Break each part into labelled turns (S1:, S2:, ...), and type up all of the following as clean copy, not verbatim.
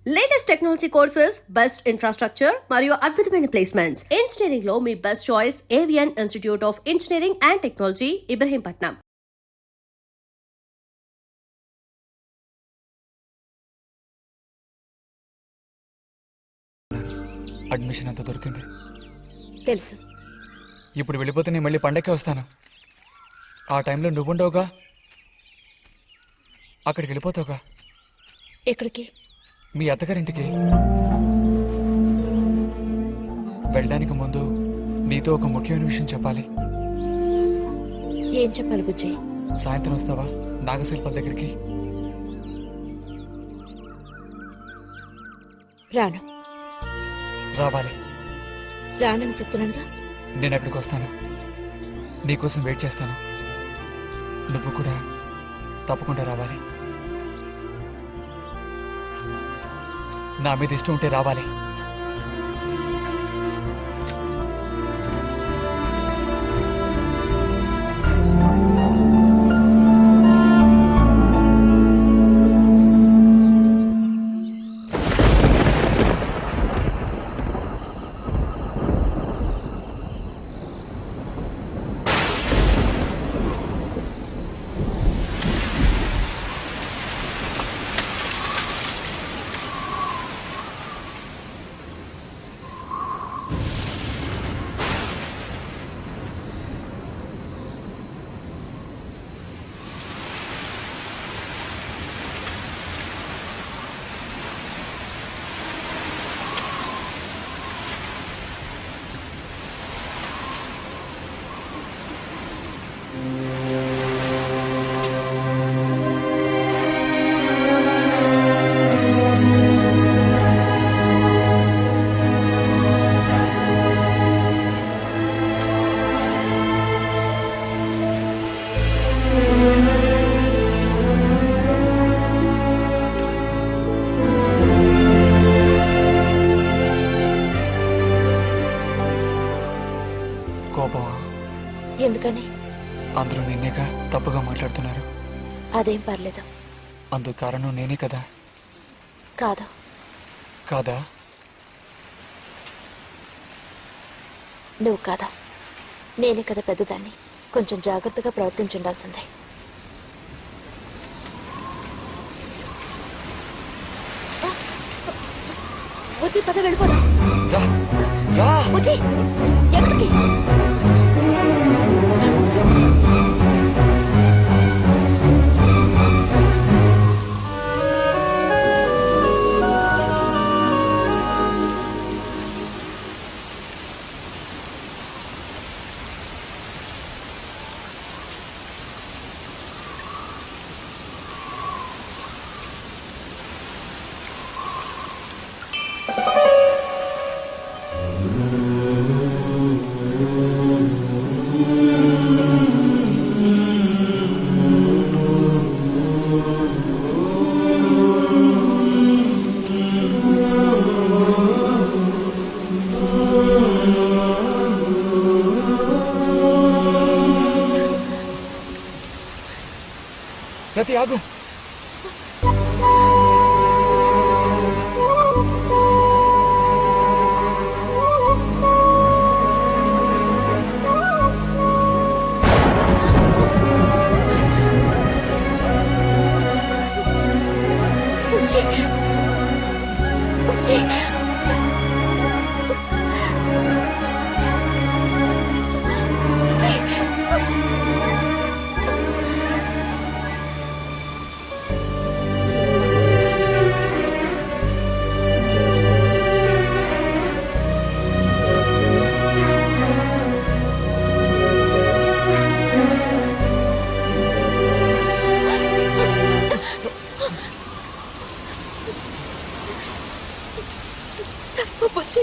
S1: Latest technology courses, best infrastructure మరియు అద్భుతమైన placements. Engineering లో మీ best choice Avian institute of engineering and technology, Ibrahimpatnam.
S2: Admission అంతా దొరికింది.
S3: తెలుసు.
S2: ఇప్పుడు వెళ్ళిపోతే నేను మళ్ళీ పండక్కి వస్తాను. ఆ టైంలో నువ్వుండవుగా, అక్కడికి వెళ్ళిపోతావుగా.
S3: ఎక్కడికి?
S2: మీ అత్తగారింటికి. వెళ్ళడానికి ముందు నీతో ఒక ముఖ్యమైన విషయం చెప్పాలి.
S3: ఏం చెప్పాలి బుజ్జి?
S2: సాయంత్రం వస్తావా నాగశిల్పాల దగ్గరికి?
S3: రాను.
S2: రావాలి.
S3: రానని చెప్తున్నానుగా.
S2: నేను అక్కడికి వస్తాను, నీకోసం వెయిట్ చేస్తాను. నువ్వు కూడా తప్పకుండా రావాలి. నా మీద ఇష్టం ఉంటే రావాలి. కోపమా?
S3: ఎందుకని?
S2: అందరూ నిన్నేగా తప్పుగా మాట్లాడుతున్నారు.
S3: అదేం పర్లేదు.
S2: అందుకు కారణం నేనే కదా.
S3: కాదు.
S2: కాదా?
S3: నువ్వు కాదా, నేనే కదా పెద్దదాన్ని. కొంచెం జాగ్రత్తగా ప్రవర్తించుండాల్సిందే. బుజ్జి పద వెళ్ళిపోదాం.
S2: రా రా.
S3: బుజ్జి ఎక్కడికి?
S2: ప్రతి ఆగు.
S3: బుజ్జి బుజ్జి బుజ్జి.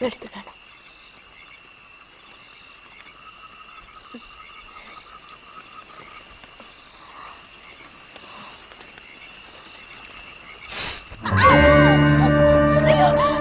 S3: వెళ్తున్నాను.
S2: ఏమైంది?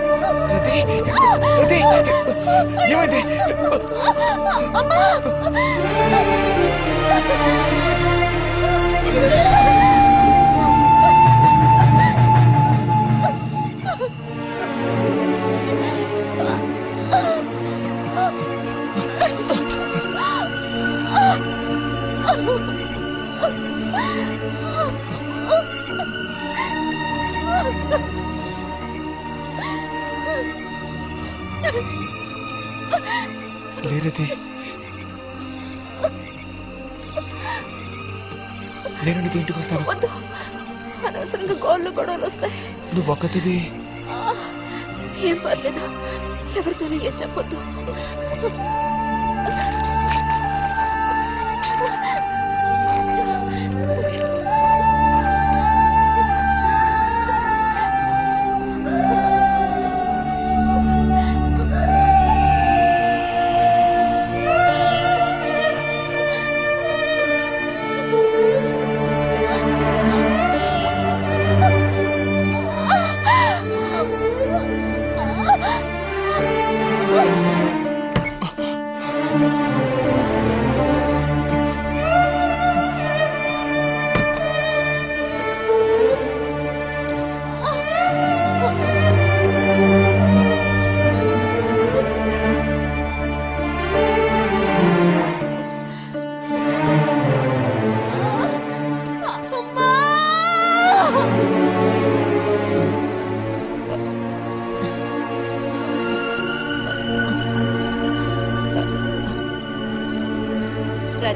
S2: లేరది, నేను నీతో ఇంటికి వస్తాను.
S3: వద్దు, అనవసరంగా గోళ్ళు గొడవలు వస్తాయి.
S2: నువ్వు ఒక్కతివి.
S3: ఏం పర్లేదు, ఎవరితోనూ ఏం చెప్పొద్దు.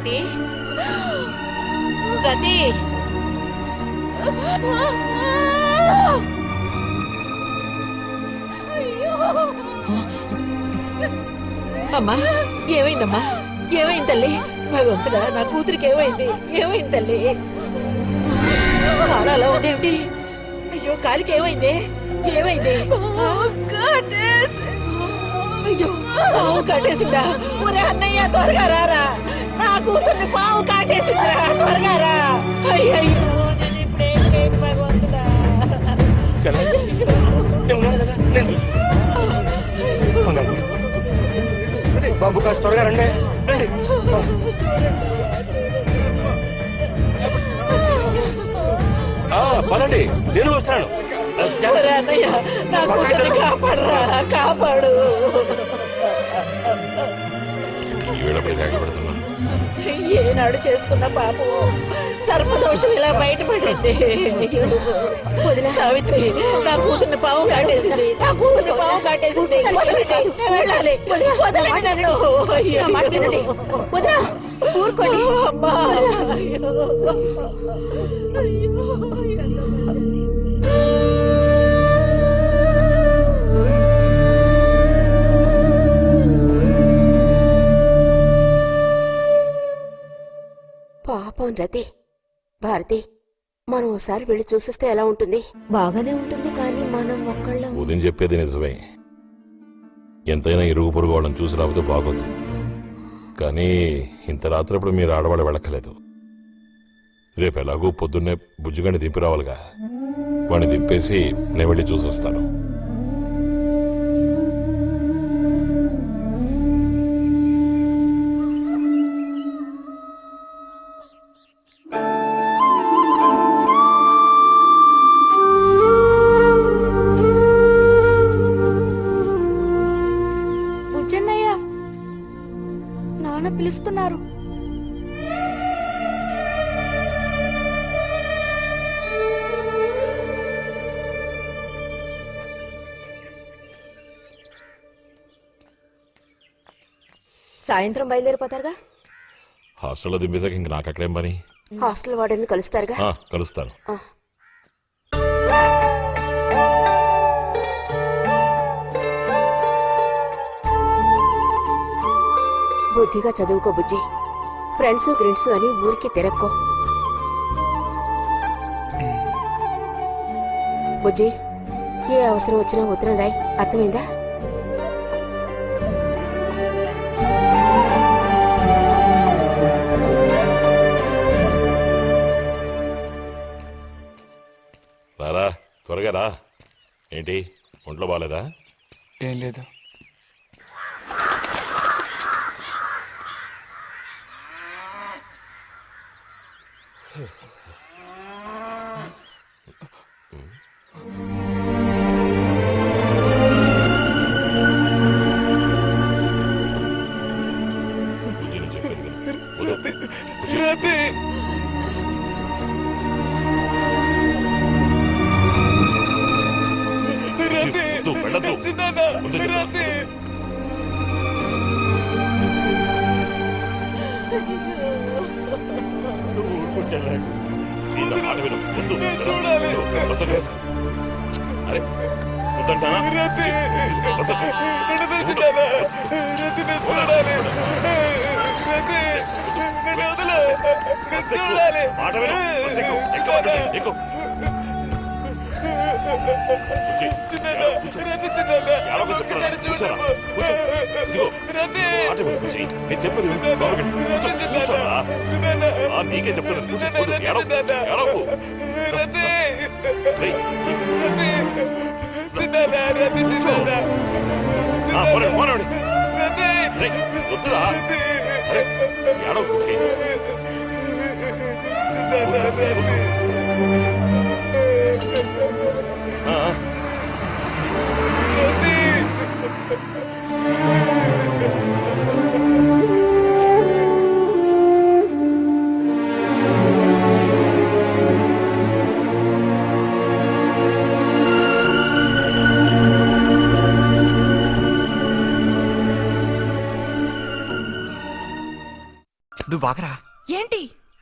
S4: రతి రతి అమ్మా ఏమైందమ్మా ఏమైంది తల్లి భగవంతుడా నా కూతురికి ఏమైంది ఏమైంది తల్లి కాలు అలా ఉందేమిటి అయ్యో కాలికి ఏమైంది ఏమైంది అయ్యో పాము కాటేసిందా ఒరే అన్నయ్య త్వరగా రారా నా కూతుర్ని పాము కాటేసిందా త్వరగా రా అయ్యో నేను ఇప్పుడేం చేయను భగవంతుడా
S5: బాబు కాస్త త్వరగా రండి రండి పదండి నేను వస్తాను
S4: ఒరే అన్నయ్య నా కూతుర్ని కాపాడరా కాపాడు ఏనాడు చేసుకున్న పాపం సర్పదోషం ఇలా బయటపడింది సావిత్రి నా కూతుర్ని పాము కాటేసింది నా కూతుర్ని పాము కాటేసింది వదలండి, నేను వెళ్ళాలి వదలండి నన్ను అమ్మా అయ్యో.
S6: పాపం రతి భారతి మనం ఒకసారి వెళ్ళి చూసిస్తే ఎలా ఉంటుంది? బాగానే ఉంటుంది కానీ మనం ఒక్కళ్ళం.
S7: ఉదయం చెప్పేది నిజమే. ఎంతైనా ఇరుగు పొరుగు వాళ్ళని చూసి రాకపోతే బాగోదు. కానీ ఇంత రాత్రప్పుడు మీరు ఆడవాళ్ళు వెళ్ళక్కలేదు. రేపు ఎలాగూ పొద్దున్నే బుజ్జిగాని దింపి రావాలిగా. వాడిని దింపేసి నేను వెళ్ళి చూసి వస్తాను.
S3: పిలుస్తున్నారు.
S6: సాయంత్రం బయలుదేరిపోతారుగా?
S7: హాస్టల్లో దింపేసాక ఇంక నాకు అక్కడేం పని?
S6: హాస్టల్ వార్డెన్ కలుస్తారుగా?
S7: కలుస్తాను.
S6: బుద్ధిగా చదువుకో బుజ్జి. ఫ్రెండ్స్ గ్రిండ్స్ అని ఊరికి తిరక్కో. బుజ్జి ఏ అవసరం వచ్చినా ఉత్తరం రాయి, అర్థమైందా?
S7: రారా త్వరగా రా. ఏంటి ఒంట్లో బాగాలేదా?
S2: ఏం లేదు.
S7: నీకే చెప్తున్నా వద్దురా.
S8: The
S2: నువ్వు ఆగరా.
S8: ఏంటి?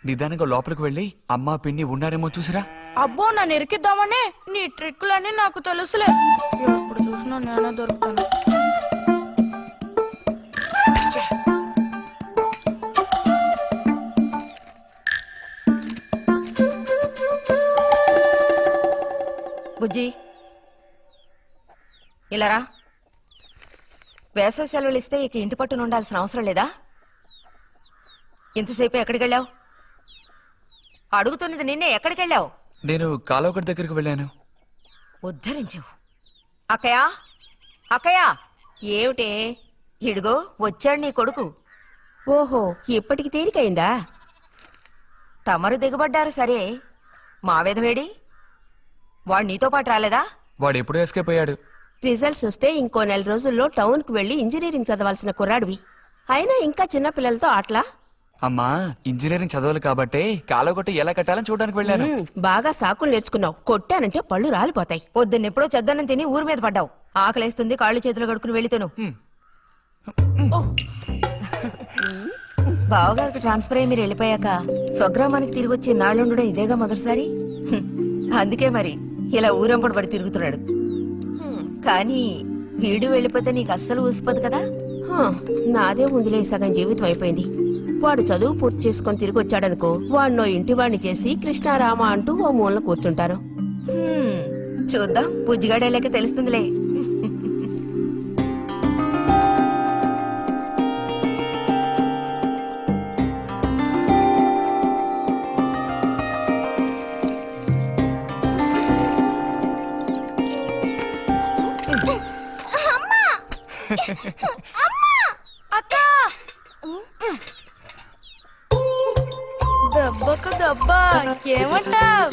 S2: నిదానంగా లోపలికి వెళ్ళి అమ్మా పిన్ని ఉన్నారేమో చూసిరా.
S8: అబ్బో నన్ను ఎరికిద్దామనే నీ ట్రిక్కులన్నీ నాకు తెలుసులే. ఎప్పుడు చూసినా నేనే దొరుకుతాను.
S9: బుజ్జి ఇలారా. వేసవి సెలవులు ఇస్తే ఇక ఇంటి పట్టున ఉండాల్సిన అవసరం లేదా? ఇంతసేపు ఎక్కడికి వెళ్ళావు? అడుగుతున్నది నిన్నే, ఎక్కడికి వెళ్ళావు?
S2: నేను కాలువగడ్డ దగ్గరికి వెళ్ళాను.
S9: ఉద్ధరించవు. అక్కయ్యా, అక్కయ్యా,
S6: ఏమిటే?
S9: ఇడుగో వచ్చాడు నీ కొడుకు.
S6: ఓహో, ఇప్పటికి తీరికైందా?
S9: తమరు దిగబడ్డారు సరే, మావేదవేడి? వాడు నీతో పాటు రాలేదా?
S2: వాడు ఎప్పుడూ ఎస్కేప్ అయ్యాడు.
S6: రిజల్ట్స్ వస్తే ఇంకో 4 రోజుల్లో టౌన్కి వెళ్లి ఇంజనీరింగ్ చదవాల్సిన కుర్రాడివి. అయినా ఇంకా చిన్న పిల్లలతో ఆటలా?
S2: అమ్మా, ఇంజనీరింగ్ చదవాలి కాబట్టే కాలువగట్ట ఎలా కట్టాలని చూడడానికి వెళ్ళాను.
S6: బాగా సాకులు నేర్చుకున్నావు. కొట్టానంటే పళ్ళు రాలిపోతాయి.
S9: పొద్దున్నెప్పుడో చెద్దన్నం తిని ఊరి మీద పడ్డావు. ఆకలేస్తుంది, కాళ్ళు చేతులు కడుక్కుని వెళితేను. బావగారికి ట్రాన్స్ఫర్ అయ్యి మీరు వెళ్ళిపోయాక స్వగ్రామానికి తిరిగి వచ్చి నాళ్ళుండడం ఇదేగా మొదటిసారి. అందుకే మరి ఇలా ఊరంపడి పడి తిరుగుతున్నాడు. కానీ వీడు వెళ్ళిపోతే నీకు అస్సలు ఊసిపోదు కదా.
S6: నాదే ముందులే, సగం జీవితం అయిపోయింది. వాడు చదువు పూర్తి చేసుకొని తిరిగి వచ్చాడనుకో, వాడినో ఇంటి వాడిని చేసి కృష్ణారామ అంటూ ఓ మూలన కూర్చుంటారు.
S9: చూద్దాం, బుజ్జిగాడేలేక తెలుస్తుందిలే.
S8: అక్క దెబ్బకు దెబ్బ ఏమంటావ్?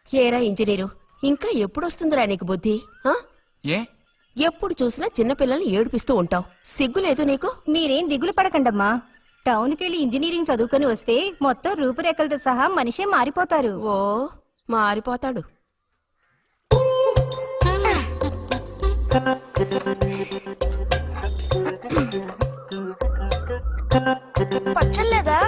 S6: ఏరా ఇంజనీరు, ఇంకా ఎప్పుడొస్తుందిరా నీకు బుద్ధి?
S2: ఏ
S6: ఎప్పుడు చూసినా చిన్నపిల్లల్ని ఏడిపిస్తూ ఉంటావు. సిగ్గులేదు నీకు?
S10: మీరేం దిగులు పడకండమ్మా. టౌన్కి వెళ్ళి ఇంజనీరింగ్ చదువుకొని వస్తే మొత్తం రూపురేఖలతో సహా మనిషే మారిపోతారు.
S6: ఓ, మారిపోతాడు.
S8: పచ్చలేదా?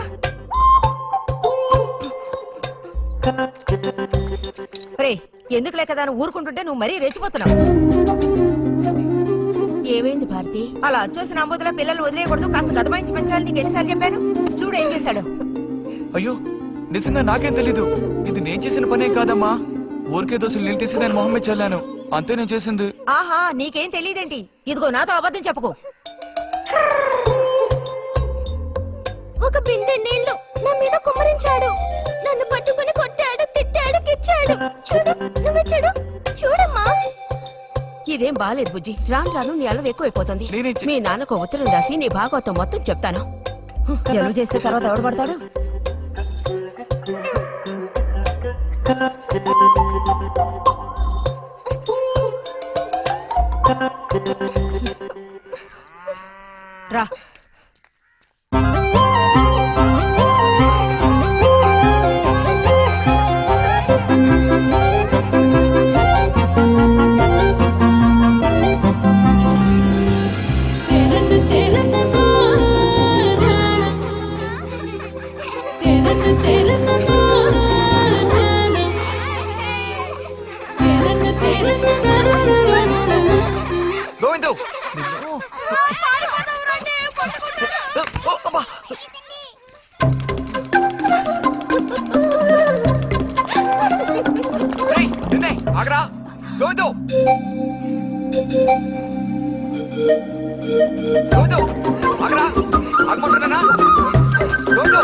S9: రే, ఎందుకు లేకదాను ఊరుకుంటుంటే నువ్వు మరీ రెచ్చిపోతున్నావు.
S6: ఏమైంది భారతి?
S9: అలా వచ్చేసిన నమ్మోదులా పిల్లలు వదిలేయకూడదు, కాస్త గదమాయించి పెంచాలని నీకు ఎన్నిసార్లు చెప్పాను? చూడు ఏం చేశాడు.
S2: అయ్యో, నిజంగా నాకేం తెలీదు. ఇది నేను చేసిన పనేం కాదమ్మా. ఊరికే దోశలు నీళ్ళు తీసి నేను మొహం మీద చల్లాను, అంతే నేను చేసింది.
S9: ఆహా, నీకేం తెలియదేంటి? ఇదిగో నాతో అబద్ధం చెప్పుకో.
S10: ఒక బిందె నీళ్లు నా మీద కుమ్మరించాడు. నన్ను పట్టుకుని కొట్టాడు, తిట్టాడు, కిచ్చాడు. చూడు, నువ్వే చూడు, చూడమ్మా.
S6: ఇదేం బాలేదు బుజ్జి. రాను రాను నీ అల్లరి ఎక్కువైపోతుంది. మీ నాన్నకు ఉత్తరం రాసి నీ భాగవతం మొత్తం చెప్తాను.
S9: జలుబు చేస్తే తర్వాత ఎవడు పడతాడు? రా.
S2: గోవిందు, ఆగరా గోవిందు. గోవిందు, ఆగరా, ఆగమంటున్నానా? గోవిందు,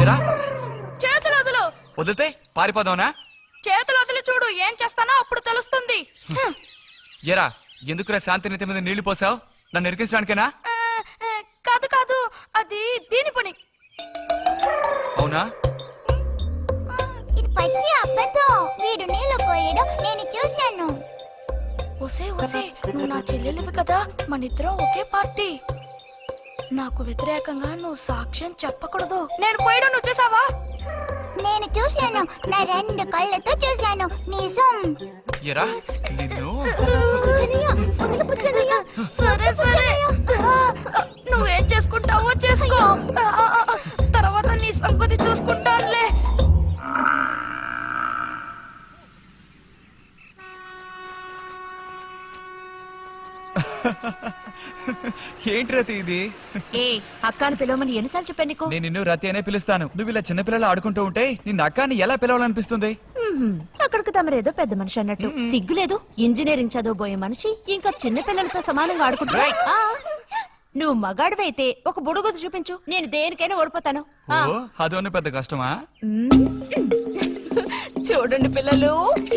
S2: ఎరా
S8: చేతులు వదులు.
S2: వదిలితే పారిపోదావునా?
S8: చేతులు వదిలి చూడు, ఏం చేస్తానో అప్పుడు తెలుస్తుంది.
S2: ఎరా, ఎందుకురా శాంతి నీతి మీద నీళ్లు పోసావు? నన్ను ఎరికించడానికేనా?
S8: కాదు కాదు, అది దీని పని.
S2: అవునా?
S10: ఇది పచ్చి అబద్ధం. వీడు నీళ్లు పోయడం నేను చూశాను.
S8: ఒసే ఒసే, నువ్వు నా చెల్లెలివి కదా, మన ఇద్దరం ఒకే పార్టీ. నాకు వ్యతిరేకంగా నువ్వు సాక్ష్యం చెప్పకూడదు. నేను పోయడం నువ్వు చేసావా?
S10: నేను చూశాను, నా 2 కళ్ళతో చూశాను. నిజం.
S2: ఎరా నిన్ను
S8: సరే సరే, నువ్వేం చేసుకుంటావో చేసుకో. తర్వాత నీ సంగతి చూసుకుంటానులే.
S2: ఏంటి రతి ఇది?
S9: ఏ అక్కాను పిలవమని ఎన్నిసార్లు చెప్పాను నీకు?
S2: నేను నిన్ను రతి అనే పిలుస్తాను. నువ్వు ఇలా చిన్నపిల్లలు ఆడుకుంటూ ఉంటే నిన్న అక్కాన్ని ఎలా పిలవాలనిపిస్తుంది?
S9: అక్కడికి తమరేదో పెద్ద మనిషి అన్నట్టు సిగ్గులేదు. ఇంజనీరింగ్ చదవబోయే మనిషి ఇంకా చిన్న పిల్లలతో సమానంగా ఆడుకుంటున్నా. నువ్వు మగాడివైతే ఒక బుడుగుద్దు చూపించు, నేను దేనికైనా ఓడిపోతాను.
S2: ఓ అదోని పెద్ద కష్టమా?
S9: చూడండి పిల్లలు,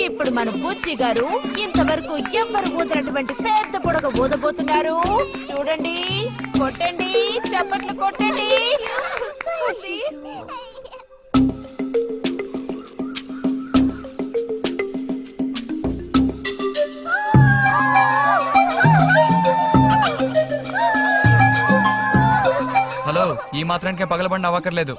S9: ఇప్పుడు మన బుజ్జి గారు ఇంతవరకు ఎవ్వరు ఊదినటువంటి పెద్ద బుడగ ఊదబోతున్నారు. చూడండి, కొట్టండి, చప్పట్లు కొట్టండి.
S2: హలో, ఈ మాత్రానికే పగలబండి అవ్వకర్లేదు.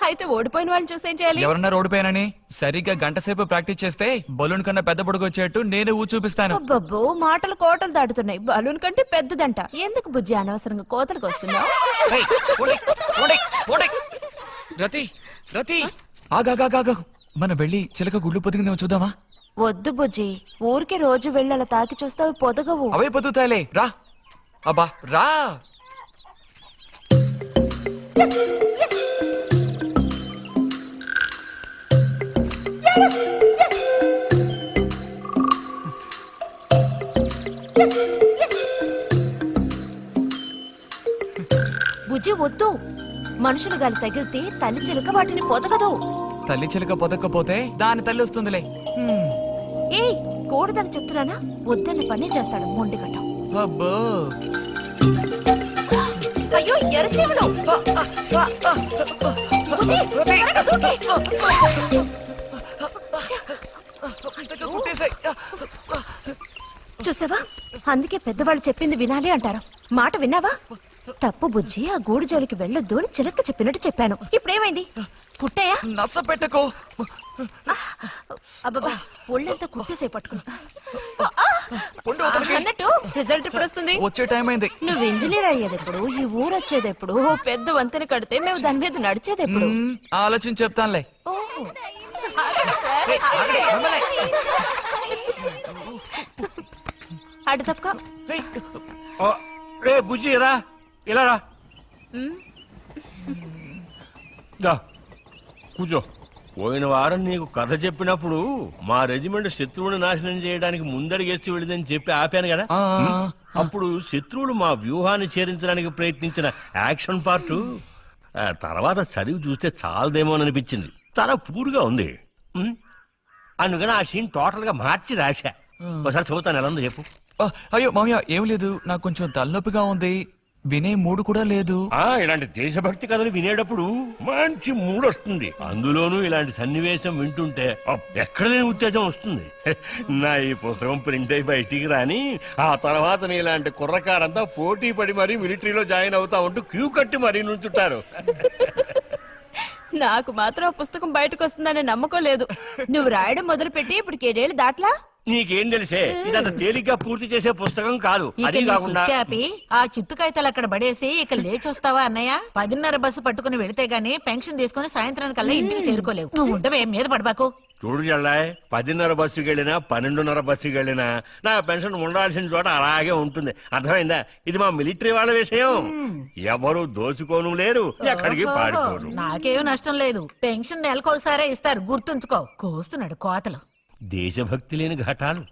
S9: అయితే ఓడిపోయిన వాళ్ళని చూసేం చేయాలి?
S2: ఎవరన్నా ఓడిపోయానని సరిగ్గా గంట సేపు ప్రాక్టీస్ చేస్తే బలూన్ కన్నా పెద్ద బుడుగు వచ్చేట్టు నేనే ఊ చూపిస్తాను.
S9: అబ్బబ్బో, మాటలు కోటలు దాటుతున్నాయి. బలూన్ కంటే పెద్దదంట. ఎందుకు బుజ్జి అనవసరంగా కోతలకు వస్తున్నావు?
S2: ఏయ్, పోనీ, పోనీ, పోనీ. రతి రతి ఆగాగాగా, మనం వెళ్ళి చిలక గుళ్ళు పొదిగిందేమో చూద్దామా?
S9: వద్దు బుజ్జి, ఊరికి రోజు వెళ్ళి అలా తాకి చూస్తావు, పొదగవు.
S2: అవే పొద్దుతాయిలే, రా. అబ్బా రా.
S9: బుజ్జి వద్దు, మనుషులు గాలి తగిలితే తల్లి చిలుక వాటిని పొదగదు.
S2: తల్లి చిలక పొదక్కపోతే దాని తల్లి వస్తుందిలే.
S9: ఏయ్, కూడదని చెప్తున్నానా? వద్దన్న పని చేస్తాడు మొండిగట్ట.
S2: అబ్బో,
S9: అయ్యో ఎర్రచీమలు! బుజ్జి, త్వరగా దూకి.
S2: కుట్టేశాయి.
S9: చూసావా, అందుకే పెద్దవాళ్ళు చెప్పింది వినాలి అంటారు. మాట విన్నావా? తప్పు బుజ్జి, ఆ గూడు జోలికి వెళ్ళొద్దు అని చిలక చెప్పినట్టు చెప్పాను. ఇప్పుడేమైంది? కుట్టాయా?
S2: నచ్చ పెట్టకో.
S9: అబ్బబ్బా, ఒళ్ళంతా కుట్టేసే పట్టుకున్నా.
S2: ఉండు అవతలకి.
S9: అన్నట్టు రిజల్ట్ ఇప్పుడు వస్తుంది.
S2: వచ్చే టైం అయింది.
S9: నువ్వు ఇంజనీర్ అయ్యేది ఎప్పుడు? ఈ ఊరు వచ్చేది ఎప్పుడు? ఓ పెద్ద వంతెన కడితే మేము దాని మీద నడిచేది ఎప్పుడు?
S2: ఆలోచించి చెప్తానులే.
S9: ఓ, ఆగండి సార్, ఆగండి. అటు తప్పక.
S5: రే బుజ్జి రా, ఇలా రా. దా, కూర్చో. పోయిన వారం నీకు కథ చెప్పినప్పుడు మా రెజిమెంట్ శత్రువుని నాశనం చేయడానికి ముందడిగేస్తూ వెళ్ళిందని చెప్పి ఆపాను కదా. అప్పుడు శత్రువులు మా వ్యూహాన్ని చేరించడానికి ప్రయత్నించిన యాక్షన్ పార్ట్ తర్వాత చదివి చూస్తే చాలదేమో అని అనిపించింది. చాలా పూర్గా ఉంది. అందుకని ఆ సీన్ టోటల్ గా మార్చి రాశా. ఒకసారి చదువుతాను, ఎలా ఉందో చెప్పు.
S2: అయ్యో మామయ్య, ఏం లేదు, నాకు కొంచెం తలనొప్పిగా ఉంది. వినే మూడు కూడా లేదు.
S5: ఇలాంటి దేశభక్తి కథలు వినేటప్పుడు మంచి మూడ్ వస్తుంది. అందులోనూ ఇలాంటి సన్నివేశం వింటుంటే ఎక్కడ లేని ఉత్తేజం వస్తుంది. నా ఈ పుస్తకం ప్రింట్ అయి బయటికి రాని ఆ తర్వాత నీ ఇలాంటి కుర్రకారంతా పోటీ పడి మరీ మిలిటరీలో జాయిన్ అవుతా ఉంటూ క్యూ కట్టి మరీ నుంచుంటారు.
S9: నాకు మాత్రం ఆ పుస్తకం బయటకు వస్తుందనే నమ్మకం లేదు. నువ్వు రాయడం మొదలుపెట్టి ఇప్పుడు 7 దాట్లా.
S5: నీకేం తెలిసే, ఇదంత తేలిగ్గా పూర్తి చేసే పుస్తకం కాదు. అది కాకుండా
S4: ఆ చిత్తుకాయతలు అక్కడ పడేసి ఇక లేచొస్తావా అన్నయ్య? 10:30 బస్సు పట్టుకుని వెళితే గానీ పెన్షన్ తీసుకుని సాయంత్రానికల్లా ఇంటికి చేరుకోలేవు. నువ్వు ఉండవే, మీద పడబాకు.
S5: చూడు జల్లాయ్, 10:30 బస్సుకి వెళ్ళినా 12:30 బస్సుకి వెళ్ళినా నా పెన్షన్ ఉండాల్సిన చోట అలాగే ఉంటుంది. అర్థమైందా? ఇది మా మిలిటరీ వాళ్ళ విషయం. ఎవరు దోచుకోను లేరు, ఎక్కడికి పారిపోరు.
S4: నాకేం నష్టం లేదు. పెన్షన్ నెలకొకసారే ఇస్తారు, గుర్తుంచుకో. కోస్తున్నాడు కోతలు.
S5: దేశభక్తి లేని ఘటాలు.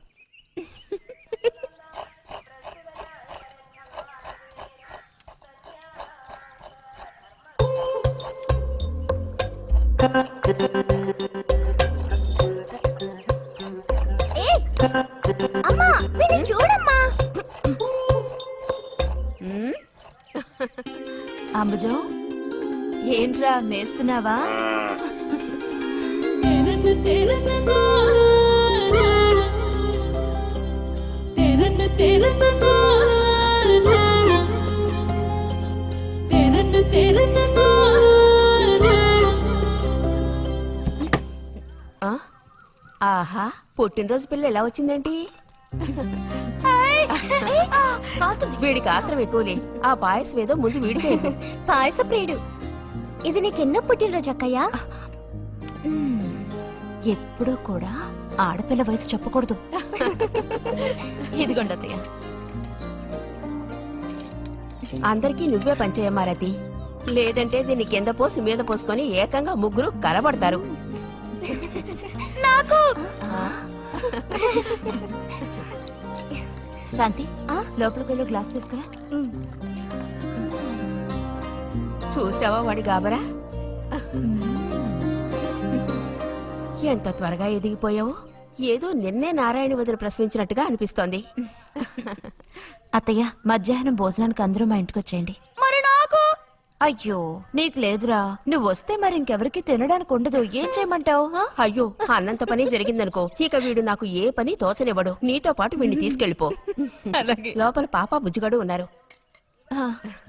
S10: అమ్మా, వీడిని చూడమ్మా.
S9: అంబుజం, ఏంట్రా మేస్తున్నావా?
S6: ఆ? ఆహా పుట్టినరోజు పిల్ల ఎలా వచ్చిందేంటి వీడికి ఆత్రం ఎక్కువలే ఆ పాయసం ఏదో ముందు వీడికి అయిపో.
S10: పాయస ప్రియుడు ఇది నీకెన్నో పుట్టినరోజు అక్కయ్యా
S3: ఎప్పుడూ కూడా ఆడపిల్ల వయసు చెప్పకూడదు. ఇదిగోండి అత్తయ్య.
S6: అందరికీ నువ్వే పంచేయమ్మా రతి లేదంటే దీన్ని కింద పోసి మీద పోసుకొని ఏకంగా ముగ్గురు కలబడతారు
S10: నాకు
S3: శాంతి లోపలికి వెళ్ళి గ్లాస్ తీసుకురా.
S6: చూసావా వాడి గాబరా ఎంత త్వరగా ఎదిగిపోయావు ఏదో నిన్నే నారాయణ వదిన ప్రసవించినట్టుగా అనిపిస్తోంది
S3: అత్తయ్య మధ్యాహ్నం భోజనానికి అందరూ మా ఇంటికి వచ్చేయండి.
S8: మరి నాకు
S3: అయ్యో నీకు లేదురా, నువ్వు వస్తే మరి ఇంకెవరికి తినడానికి ఉండదు. ఏం చేయమంటావు?
S6: అయ్యో అన్నంత పని జరిగిందనుకో ఇక వీడు నాకు ఏ పని తోచనివ్వడు నీతో పాటు వీడిని తీసుకెళ్ళిపో లోపల పాప బుజ్జిగాడు ఉన్నారు